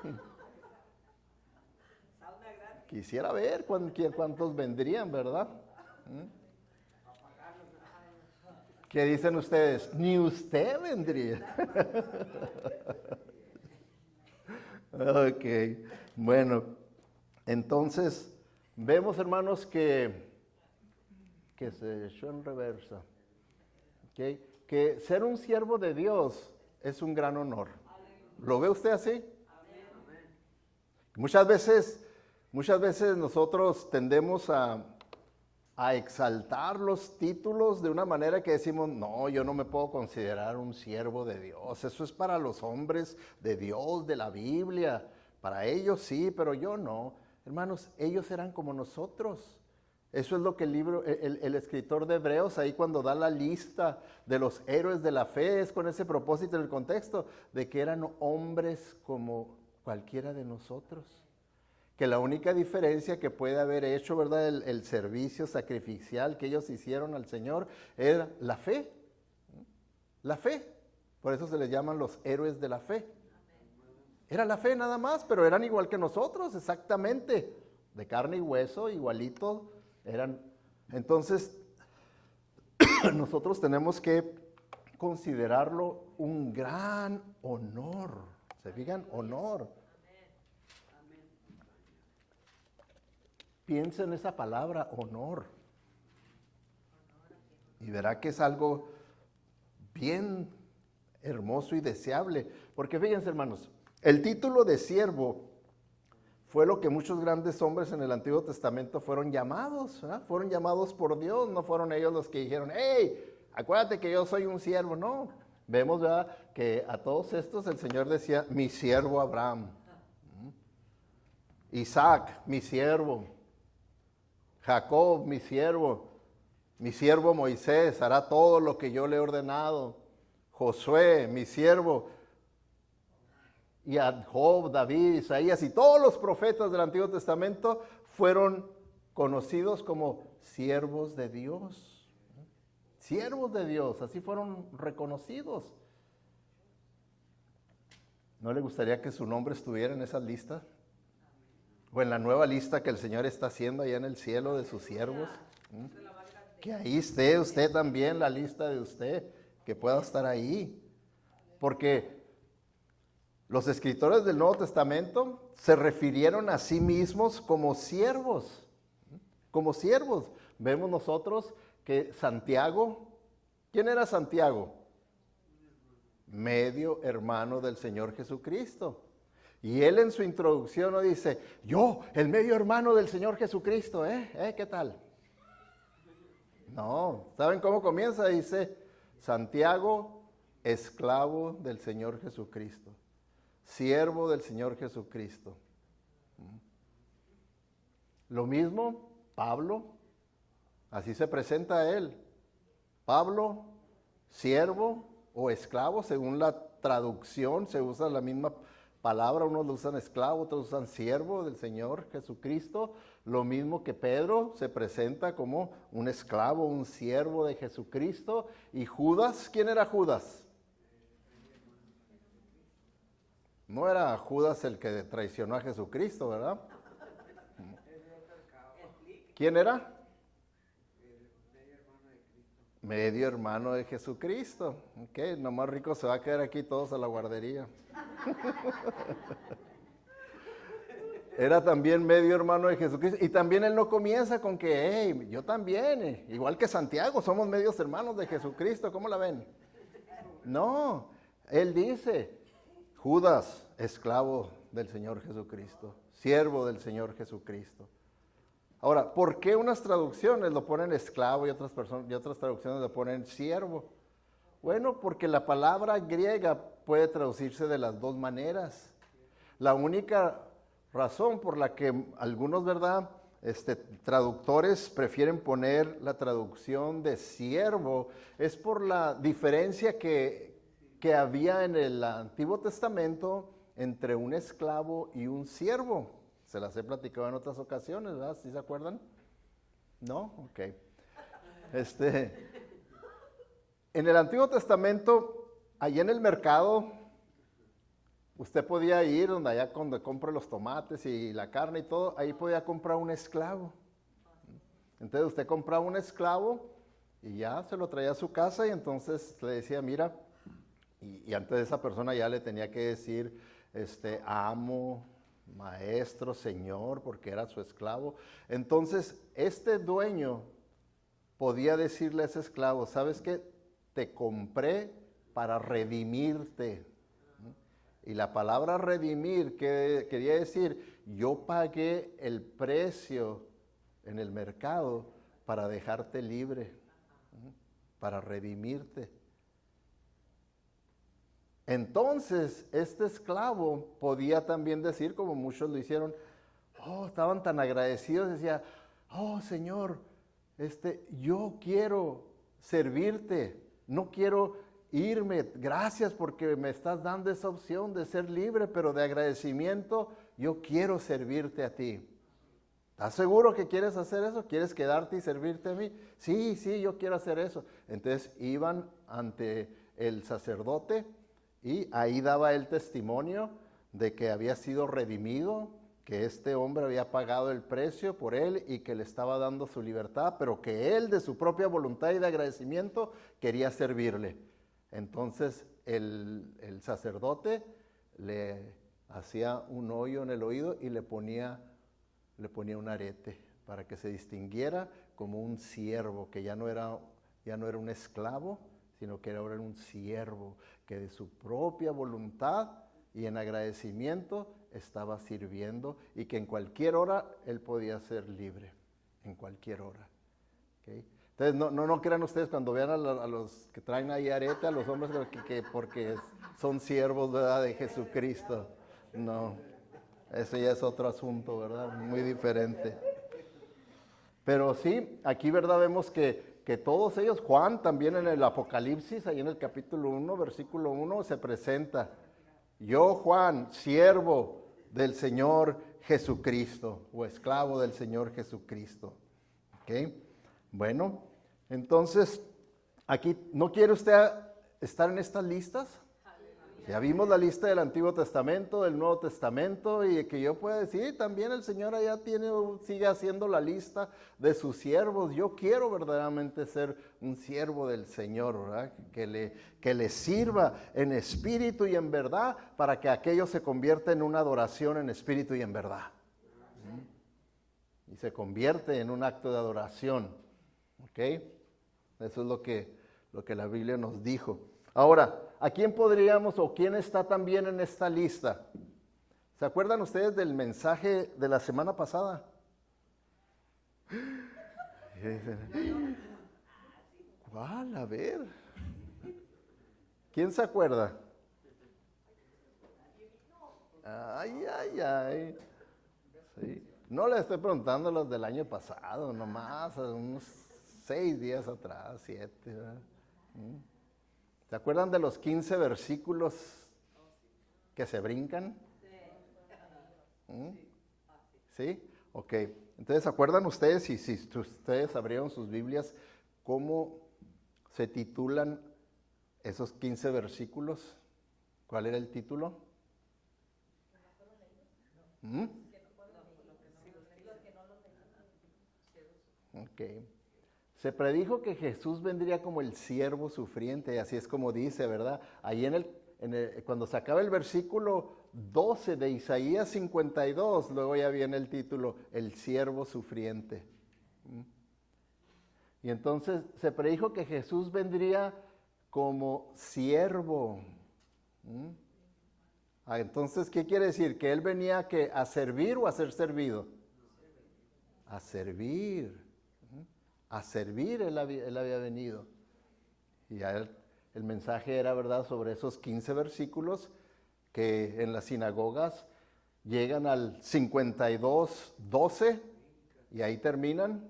Sauna. Sauna gratis. Quisiera ver cuántos vendrían, ¿verdad? ¿Qué dicen ustedes? Ni usted vendría. Ok, bueno, entonces vemos, hermanos, que se echó en reversa. ¿Okay? Que ser un siervo de Dios es un gran honor. ¿Lo ve usted así? Muchas veces nosotros tendemos a exaltar los títulos de una manera que decimos, no, yo no me puedo considerar un siervo de Dios. Eso es para los hombres de Dios, de la Biblia. Para ellos sí, pero yo no. Hermanos, ellos eran como nosotros. Eso es lo que el escritor de Hebreos, ahí cuando da la lista de los héroes de la fe, es con ese propósito en el contexto, de que eran hombres como cualquiera de nosotros. Que la única diferencia que puede haber hecho, ¿verdad?, el servicio sacrificial que ellos hicieron al Señor, era la fe. La fe. Por eso se les llaman los héroes de la fe. Era la fe nada más, pero eran igual que nosotros, exactamente. De carne y hueso, igualito. Entonces, nosotros tenemos que considerarlo un gran honor. ¿Se fijan? Honor. Piensa en esa palabra, honor. Y verá que es algo bien hermoso y deseable. Porque fíjense, hermanos, el título de siervo fue lo que muchos grandes hombres en el Antiguo Testamento fueron llamados, ¿verdad? Fueron llamados por Dios, no fueron ellos los que dijeron, hey, acuérdate que yo soy un siervo, no. Vemos, ¿verdad?, que a todos estos el Señor decía, mi siervo Abraham, Isaac, mi siervo, Jacob, mi siervo Moisés, hará todo lo que yo le he ordenado, Josué, mi siervo, y a Job, David, Isaías y todos los profetas del Antiguo Testamento fueron conocidos como siervos de Dios. Siervos de Dios, así fueron reconocidos. ¿No le gustaría que su nombre estuviera en esa lista? O en la nueva lista que el Señor está haciendo allá en el cielo de sus siervos. Que ahí esté usted también, la lista de usted, que pueda estar ahí. Porque los escritores del Nuevo Testamento se refirieron a sí mismos como siervos. Como siervos. Vemos nosotros que Santiago, ¿quién era Santiago? Medio hermano del Señor Jesucristo. Y él en su introducción no dice, yo, el medio hermano del Señor Jesucristo, ¿qué tal? No, ¿saben cómo comienza? Dice, Santiago, esclavo del Señor Jesucristo. Siervo del Señor Jesucristo. Lo mismo, Pablo, así se presenta a él. Pablo, siervo o esclavo, según la traducción, se usa la misma palabra, unos lo usan esclavo, otros usan siervo del Señor Jesucristo. Lo mismo que Pedro se presenta como un esclavo, un siervo de Jesucristo. Y Judas, ¿quién era Judas? No era Judas el que traicionó a Jesucristo, ¿verdad? ¿Quién era? Medio hermano de Jesucristo. Ok, nomás rico se va a quedar aquí todos a la guardería. Era también medio hermano de Jesucristo. Y también él no comienza con que, hey, yo también, igual que Santiago, somos medios hermanos de Jesucristo. ¿Cómo la ven? No, él dice, Judas, esclavo del Señor Jesucristo, siervo del Señor Jesucristo. Ahora, ¿por qué unas traducciones lo ponen esclavo y otras traducciones lo ponen siervo? Bueno, porque la palabra griega puede traducirse de las dos maneras. La única razón por la que algunos, ¿verdad?, traductores prefieren poner la traducción de siervo es por la diferencia que había en el Antiguo Testamento entre un esclavo y un siervo. Se las he platicado en otras ocasiones, ¿verdad? ¿Sí se acuerdan? ¿No? Ok. En el Antiguo Testamento, allí en el mercado, usted podía ir donde allá cuando compra los tomates y la carne y todo, ahí podía comprar un esclavo. Entonces usted compraba un esclavo y ya se lo traía a su casa y entonces le decía, mira, y antes esa persona ya le tenía que decir, amo, maestro, señor, porque era su esclavo. Entonces este dueño podía decirle a ese esclavo, ¿sabes qué? Te compré para redimirte. Y la palabra redimir quería decir, yo pagué el precio en el mercado para dejarte libre, para redimirte. Entonces, este esclavo podía también decir, como muchos lo hicieron, estaban tan agradecidos, decía, Señor, yo quiero servirte, no quiero irme, gracias porque me estás dando esa opción de ser libre, pero de agradecimiento, yo quiero servirte a ti. ¿Estás seguro que quieres hacer eso? ¿Quieres quedarte y servirte a mí? Sí, yo quiero hacer eso. Entonces iban ante el sacerdote y ahí daba el testimonio de que había sido redimido, que este hombre había pagado el precio por él y que le estaba dando su libertad, pero que él de su propia voluntad y de agradecimiento quería servirle. Entonces el sacerdote le hacía un hoyo en el oído y le ponía un arete para que se distinguiera como un siervo, que ya no era un esclavo, sino que ahora era un siervo, que de su propia voluntad y en agradecimiento estaba sirviendo y que en cualquier hora él podía ser libre, en cualquier hora. ¿Okay? Entonces no crean ustedes cuando vean a los que traen ahí arete, a los hombres que porque son siervos, ¿verdad?, de Jesucristo. No, ese ya es otro asunto, ¿verdad? Muy diferente. Pero sí, aquí, ¿verdad?, vemos que todos ellos, Juan también en el Apocalipsis, ahí en el capítulo 1, versículo 1, se presenta. Yo, Juan, siervo del Señor Jesucristo, o esclavo del Señor Jesucristo. ¿Ok? Bueno, entonces, aquí, ¿no quiere usted estar en estas listas? Ya vimos la lista del Antiguo Testamento, del Nuevo Testamento, y que yo pueda decir, también el Señor allá sigue haciendo la lista de sus siervos. Yo quiero verdaderamente ser un siervo del Señor, ¿verdad? Que le sirva en espíritu y en verdad, para que aquello se convierta en una adoración en espíritu y en verdad. Y se convierte en un acto de adoración. ¿Ok? Eso es lo que la Biblia nos dijo. Ahora, ¿a quién podríamos o quién está también en esta lista? ¿Se acuerdan ustedes del mensaje de la semana pasada? ¿Cuál? A ver. ¿Quién se acuerda? Ay. Sí. No le estoy preguntando los del año pasado, nomás, unos 6 días atrás, 7, ¿verdad? ¿Se acuerdan de los 15 versículos que se brincan? ¿Sí? Ok. Entonces, ¿se acuerdan ustedes, y si ustedes abrieron sus Biblias, cómo se titulan esos 15 versículos? ¿Cuál era el título? Ok. Se predijo que Jesús vendría como el siervo sufriente, y así es como dice, ¿verdad? Ahí cuando se acaba el versículo 12 de Isaías 52, luego ya viene el título, el siervo sufriente. Y entonces se predijo que Jesús vendría como siervo. Entonces, ¿qué quiere decir? ¿Que Él venía a servir o a ser servido? A servir. A servir él había venido. Y ya el mensaje era, ¿verdad?, sobre esos 15 versículos que en las sinagogas llegan al 52:12 y ahí terminan.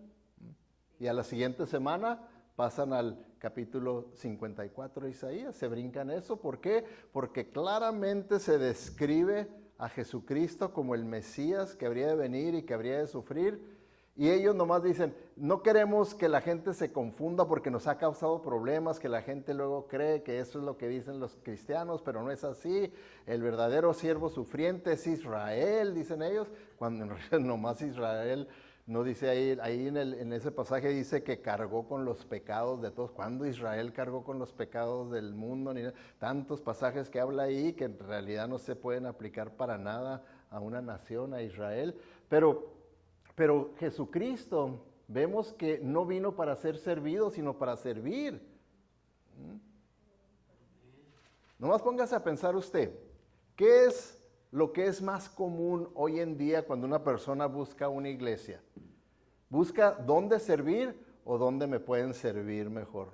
Y a la siguiente semana pasan al capítulo 54 de Isaías. Se brincan eso. ¿Por qué? Porque claramente se describe a Jesucristo como el Mesías que habría de venir y que habría de sufrir. Y ellos nomás dicen, no queremos que la gente se confunda porque nos ha causado problemas, que la gente luego cree que eso es lo que dicen los cristianos, pero no es así. El verdadero siervo sufriente es Israel, dicen ellos, cuando en realidad nomás Israel, no dice ahí en ese pasaje dice que cargó con los pecados de todos. ¿Cuándo Israel cargó con los pecados del mundo? Ni tantos pasajes que habla ahí que en realidad no se pueden aplicar para nada a una nación, a Israel, pero Jesucristo, vemos que no vino para ser servido, sino para servir. Nomás póngase a pensar usted, ¿qué es lo que es más común hoy en día cuando una persona busca una iglesia? ¿Busca dónde servir o dónde me pueden servir mejor?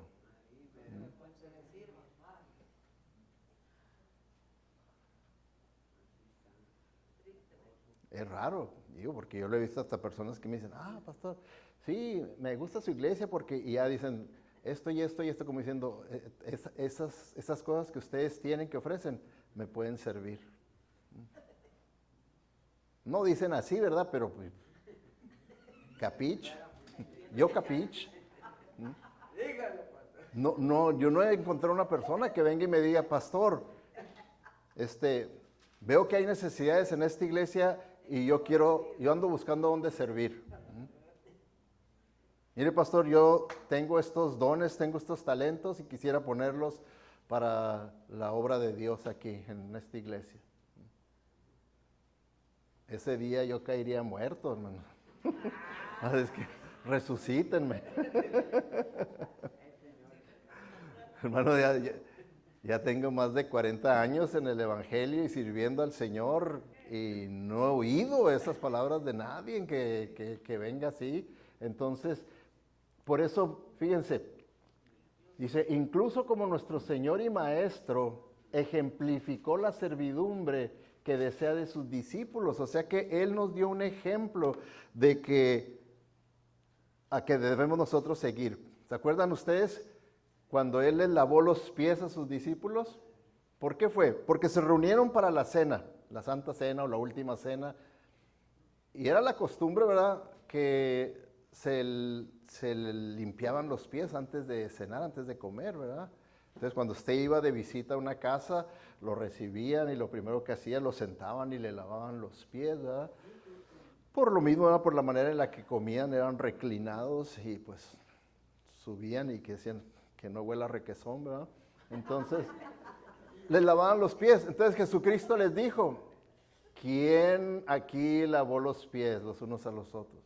Es raro, digo, porque yo lo he visto hasta personas que me dicen, pastor, sí, me gusta su iglesia porque, y ya dicen esto y esto y esto, como diciendo, esas cosas que ustedes tienen, que ofrecen, me pueden servir. No dicen así, ¿verdad? Pero, pues, capich, yo capich. No, yo no he encontrado una persona que venga y me diga, pastor, veo que hay necesidades en esta iglesia y yo ando buscando dónde servir. Mire, pastor, yo tengo estos dones, tengo estos talentos y quisiera ponerlos para la obra de Dios aquí en esta iglesia. Ese día yo caería muerto, hermano. Es que resucítenme. Hermano, ya tengo más de 40 años en el Evangelio y sirviendo al Señor y no he oído esas palabras de nadie que venga así. Entonces, por eso, fíjense, dice, incluso como nuestro Señor y Maestro ejemplificó la servidumbre que desea de sus discípulos, o sea que Él nos dio un ejemplo de a que debemos nosotros seguir. ¿Se acuerdan ustedes cuando Él les lavó los pies a sus discípulos? ¿Por qué fue? Porque se reunieron para la cena, la Santa Cena o la Última Cena, y era la costumbre, ¿verdad?, que se limpiaban los pies antes de cenar, antes de comer, ¿verdad? Entonces, cuando usted iba de visita a una casa, lo recibían y lo primero que hacían, lo sentaban y le lavaban los pies, ¿verdad? Por lo mismo, ¿verdad?, por la manera en la que comían, eran reclinados y pues subían y que decían que no huela a requesón, ¿verdad? Entonces, les lavaban los pies. Entonces Jesucristo les dijo, ¿quién aquí lavó los pies los unos a los otros?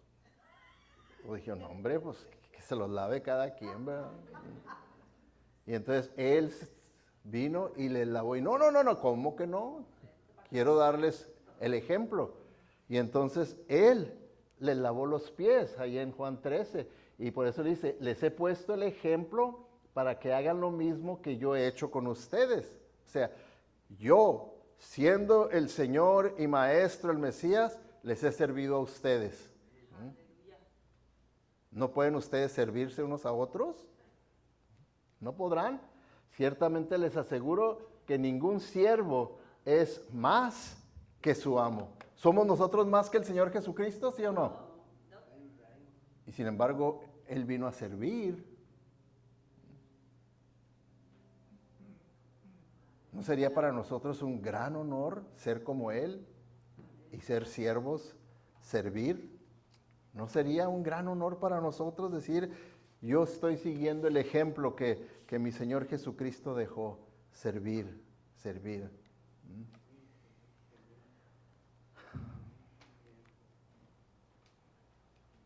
Pues dijeron, no, hombre, pues que se los lave cada quien, ¿verdad? Y entonces Él vino y les lavó. Y no, ¿cómo que no? Quiero darles el ejemplo. Y entonces Él les lavó los pies, ahí en Juan 13. Y por eso dice, les he puesto el ejemplo para que hagan lo mismo que yo he hecho con ustedes. O sea, yo, siendo el Señor y Maestro, el Mesías, les he servido a ustedes. ¿No pueden ustedes servirse unos a otros? ¿No podrán? Ciertamente les aseguro que ningún siervo es más que su amo. ¿Somos nosotros más que el Señor Jesucristo, sí o no? Y sin embargo, Él vino a servir. ¿No sería para nosotros un gran honor ser como Él y ser siervos, servir? ¿No sería un gran honor para nosotros decir, yo estoy siguiendo el ejemplo que mi Señor Jesucristo dejó, servir?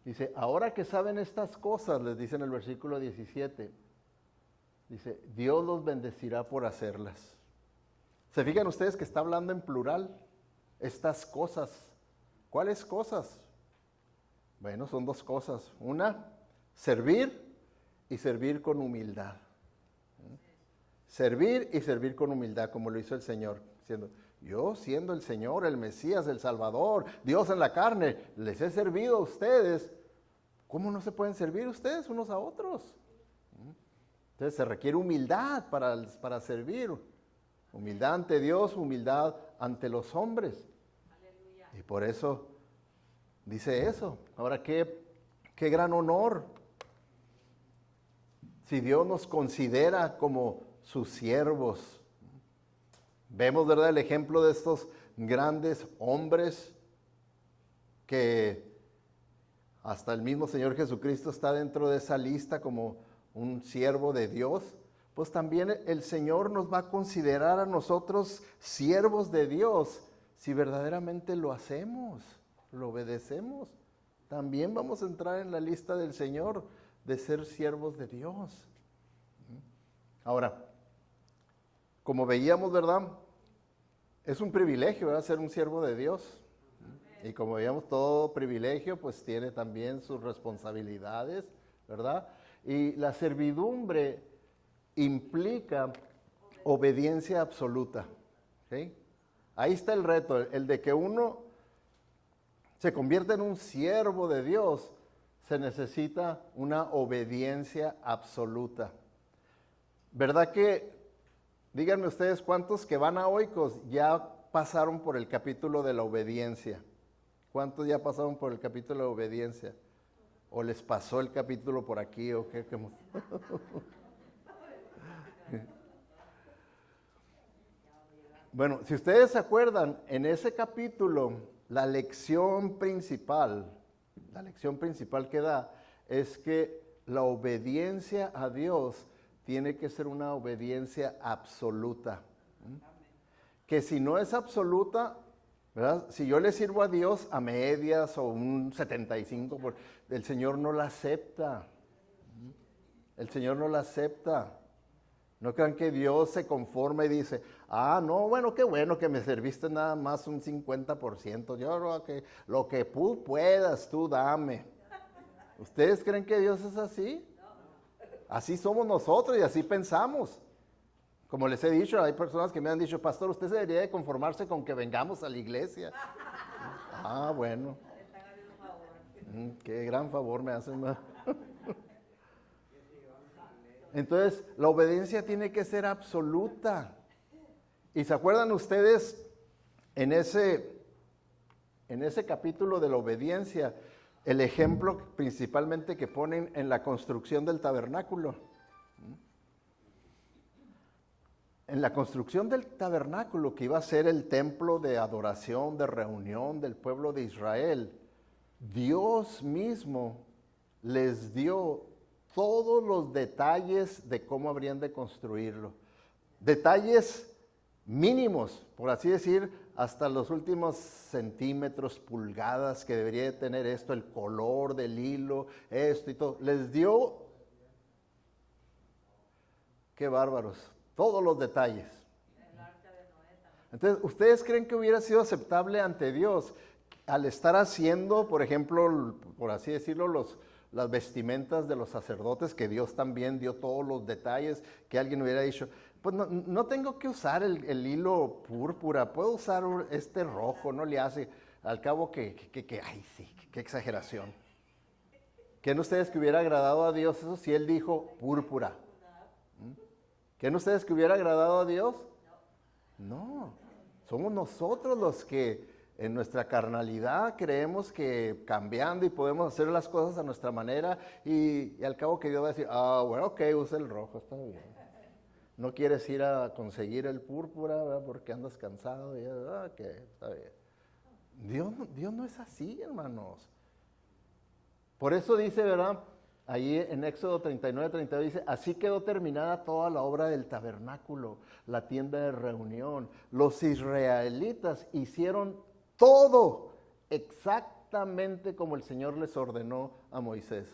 Dice, ahora que saben estas cosas, les dice en el versículo 17, dice, Dios los bendecirá por hacerlas. ¿Se fijan ustedes que está hablando en plural? Estas cosas. ¿Cuáles cosas? Bueno, son dos cosas. Una, servir y servir con humildad. Servir y servir con humildad, como lo hizo el Señor, diciendo, yo siendo el Señor, el Mesías, el Salvador, Dios en la carne, les he servido a ustedes. ¿Cómo no se pueden servir ustedes unos a otros? Entonces se requiere humildad para servir. Humildad ante Dios, humildad ante los hombres. Aleluya. Y por eso dice eso. Ahora, ¿qué qué gran honor. Si Dios nos considera como sus siervos. Vemos, ¿verdad?, el ejemplo de estos grandes hombres que hasta el mismo Señor Jesucristo está dentro de esa lista como un siervo de Dios. Pues también el Señor nos va a considerar a nosotros siervos de Dios si verdaderamente lo hacemos, lo obedecemos. También vamos a entrar en la lista del Señor de ser siervos de Dios. Ahora, como veíamos, ¿verdad? Es un privilegio, ¿verdad?, ser un siervo de Dios. Y como veíamos, todo privilegio pues tiene también sus responsabilidades, ¿verdad? Y la servidumbre implica obediencia absoluta. ¿Sí? Ahí está el reto, el de que uno se convierta en un siervo de Dios, se necesita una obediencia absoluta. ¿Verdad que, díganme ustedes, cuántos que van a Oikos ya pasaron por el capítulo de la obediencia? ¿Cuántos ya pasaron por el capítulo de la obediencia? ¿O les pasó el capítulo por aquí o qué? Bueno, si ustedes se acuerdan, en ese capítulo, la lección principal que da es que la obediencia a Dios tiene que ser una obediencia absoluta. Que si no es absoluta, ¿verdad? Si yo le sirvo a Dios a medias o un 75%, el Señor no la acepta. El Señor no la acepta. No crean que Dios se conforma y dice, no, bueno, qué bueno que me serviste nada más un 50%. Yo lo que tú puedas, tú dame. ¿Ustedes creen que Dios es así? Así somos nosotros y así pensamos. Como les he dicho, hay personas que me han dicho, pastor, usted se debería de conformarse con que vengamos a la iglesia. Bueno. Qué gran favor me hacen. Entonces, la obediencia tiene que ser absoluta. ¿Y se acuerdan ustedes en ese capítulo de la obediencia, el ejemplo principalmente que ponen en la construcción del tabernáculo? En la construcción del tabernáculo, que iba a ser el templo de adoración, de reunión del pueblo de Israel, Dios mismo les dio todos los detalles de cómo habrían de construirlo. Detalles mínimos, por así decir, hasta los últimos centímetros, pulgadas que debería de tener esto, el color del hilo, esto y todo. Les dio, qué bárbaros, todos los detalles. Entonces, ¿ustedes creen que hubiera sido aceptable ante Dios al estar haciendo, por ejemplo, por así decirlo, las vestimentas de los sacerdotes, que Dios también dio todos los detalles, que alguien hubiera dicho, pues no tengo que usar el hilo púrpura, puedo usar este rojo, no le hace, al cabo ay sí, qué exageración. ¿Creen ustedes que hubiera agradado a Dios eso si Él dijo púrpura? ¿Creen ustedes que hubiera agradado a Dios? No, somos nosotros los que en nuestra carnalidad creemos que cambiando y podemos hacer las cosas a nuestra manera y al cabo que Dios va a decir, bueno, ok, usa el rojo, está bien. No quieres ir a conseguir el púrpura, ¿verdad?, porque andas cansado. Y, ok, está bien. Dios no es así, hermanos. Por eso dice, ¿verdad?, ahí en Éxodo 39, 32 dice, así quedó terminada toda la obra del tabernáculo, la tienda de reunión. Los israelitas hicieron todo exactamente como el Señor les ordenó a Moisés.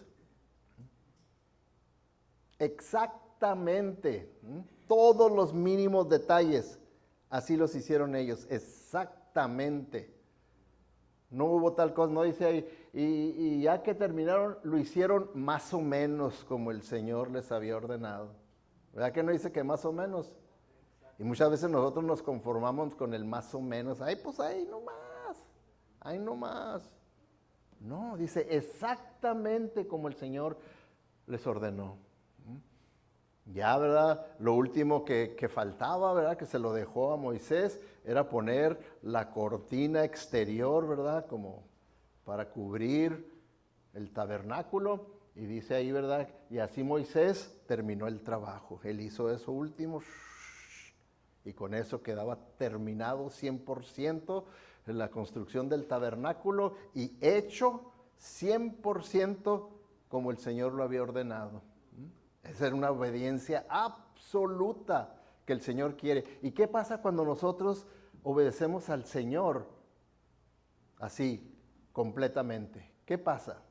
Exactamente. Todos los mínimos detalles, así los hicieron ellos, exactamente. No hubo tal cosa, no dice ahí, y ya que terminaron, lo hicieron más o menos como el Señor les había ordenado. ¿Verdad que no dice que más o menos? Y muchas veces nosotros nos conformamos con el más o menos. Pues ahí nomás. No, dice exactamente como el Señor les ordenó. Ya, ¿verdad? Lo último que faltaba, ¿verdad?, que se lo dejó a Moisés, era poner la cortina exterior, ¿verdad?, como para cubrir el tabernáculo, y dice ahí, ¿verdad? Y así Moisés terminó el trabajo. Él hizo eso último, y con eso quedaba terminado 100% en la construcción del tabernáculo y hecho 100% como el Señor lo había ordenado. Esa era una obediencia absoluta que el Señor quiere. ¿Y qué pasa cuando nosotros obedecemos al Señor así, completamente? ¿Qué pasa?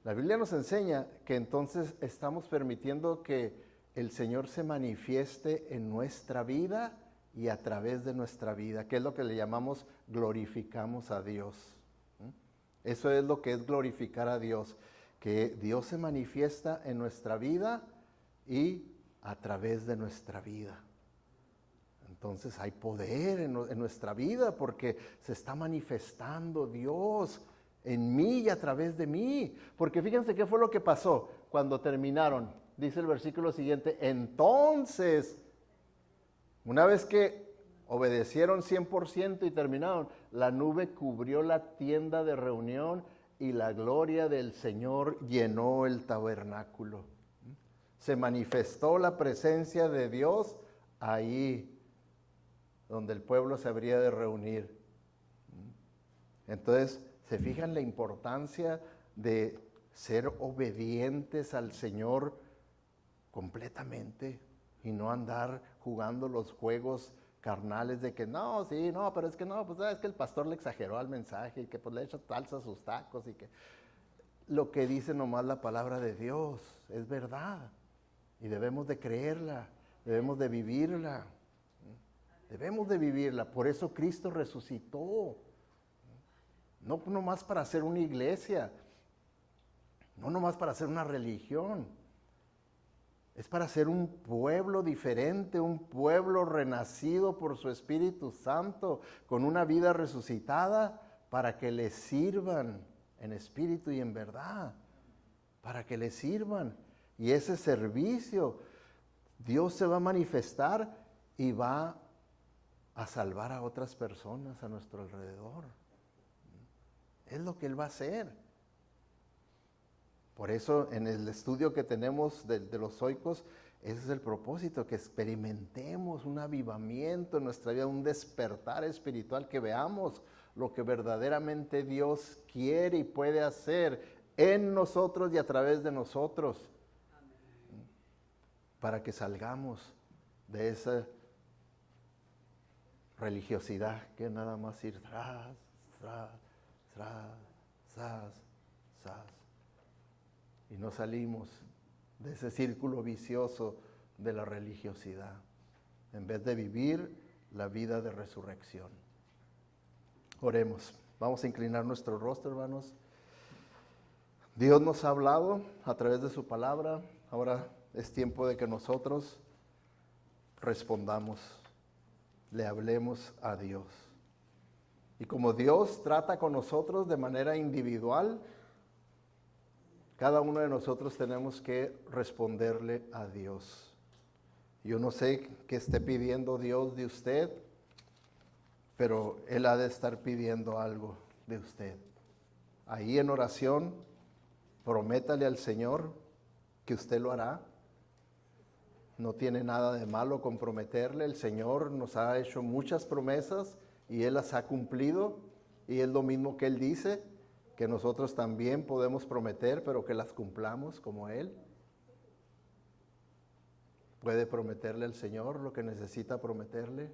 La Biblia nos enseña que entonces estamos permitiendo que el Señor se manifieste en nuestra vida y a través de nuestra vida, que es lo que le llamamos glorificamos a Dios. Eso es lo que es glorificar a Dios, que Dios se manifiesta en nuestra vida y a través de nuestra vida. Entonces hay poder en nuestra vida porque se está manifestando Dios en mí y a través de mí. Porque fíjense qué fue lo que pasó cuando terminaron. Dice el versículo siguiente, entonces, una vez que obedecieron 100% y terminaron, la nube cubrió la tienda de reunión y la gloria del Señor llenó el tabernáculo. Se manifestó la presencia de Dios ahí donde el pueblo se habría de reunir. Entonces, ¿se fijan la importancia de ser obedientes al Señor completamente y no andar jugando los juegos carnales de que no, sí, no, pero es que no, pues es que el pastor le exageró al mensaje y que pues le echa salsa a sus tacos y que lo que dice nomás la palabra de Dios es verdad y debemos de creerla, debemos de vivirla, debemos de vivirla. Por eso Cristo resucitó, no nomás para hacer una iglesia, no nomás para hacer una religión. Es para ser un pueblo diferente, un pueblo renacido por su Espíritu Santo, con una vida resucitada, para que le sirvan en espíritu y en verdad, para que le sirvan. Y ese servicio, Dios se va a manifestar y va a salvar a otras personas a nuestro alrededor. Es lo que Él va a hacer. Por eso en el estudio que tenemos de los zoicos, ese es el propósito, que experimentemos un avivamiento en nuestra vida, un despertar espiritual, que veamos lo que verdaderamente Dios quiere y puede hacer en nosotros y a través de nosotros. Amén. Para que salgamos de esa religiosidad que nada más ir tras, y no salimos de ese círculo vicioso de la religiosidad, en vez de vivir la vida de resurrección. Oremos. Vamos a inclinar nuestro rostro, hermanos. Dios nos ha hablado a través de su palabra. Ahora es tiempo de que nosotros respondamos, le hablemos a Dios. Y como Dios trata con nosotros de manera individual, cada uno de nosotros tenemos que responderle a Dios. Yo no sé qué esté pidiendo Dios de usted, pero Él ha de estar pidiendo algo de usted. Ahí en oración, prométale al Señor que usted lo hará. No tiene nada de malo comprometerle. El Señor nos ha hecho muchas promesas y Él las ha cumplido. Y es lo mismo que Él dice, que nosotros también podemos prometer, pero que las cumplamos como Él. ¿Puede prometerle al Señor lo que necesita prometerle?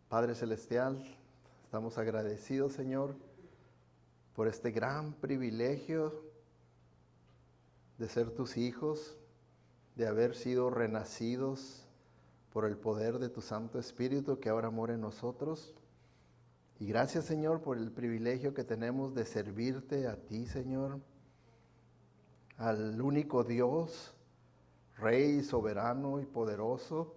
Padre Celestial, estamos agradecidos, Señor, por este gran privilegio de ser tus hijos, de haber sido renacidos por el poder de tu Santo Espíritu que ahora mora en nosotros. Y gracias, Señor, por el privilegio que tenemos de servirte a ti, Señor, al único Dios, Rey, soberano y poderoso.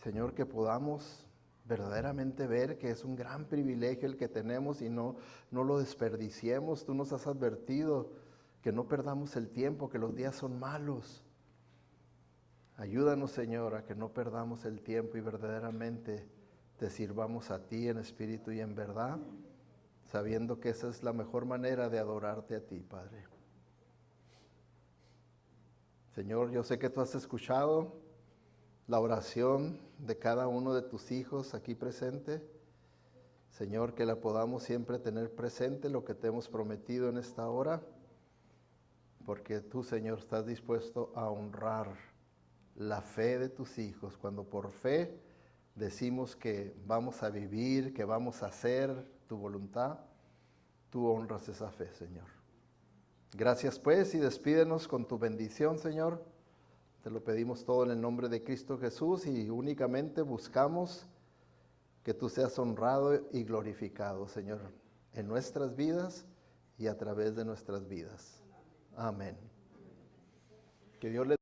Señor, que podamos verdaderamente ver que es un gran privilegio el que tenemos y no lo desperdiciemos. Tú nos has advertido que no perdamos el tiempo, que los días son malos. Ayúdanos, Señor, a que no perdamos el tiempo y verdaderamente te sirvamos a ti en espíritu y en verdad. sabiendo que esa es la mejor manera de adorarte a ti, Padre. Señor, yo sé que tú has escuchado la oración de cada uno de tus hijos aquí presente. Señor, que la podamos siempre tener presente lo que te hemos prometido en esta hora, porque tú, Señor, estás dispuesto a honrar la fe de tus hijos. Cuando por fe decimos que vamos a vivir, que vamos a hacer tu voluntad, tú honras esa fe, Señor. Gracias pues y despídenos con tu bendición, Señor. Te lo pedimos todo en el nombre de Cristo Jesús y únicamente buscamos que tú seas honrado y glorificado, Señor, en nuestras vidas y a través de nuestras vidas. Amén. Que Dios le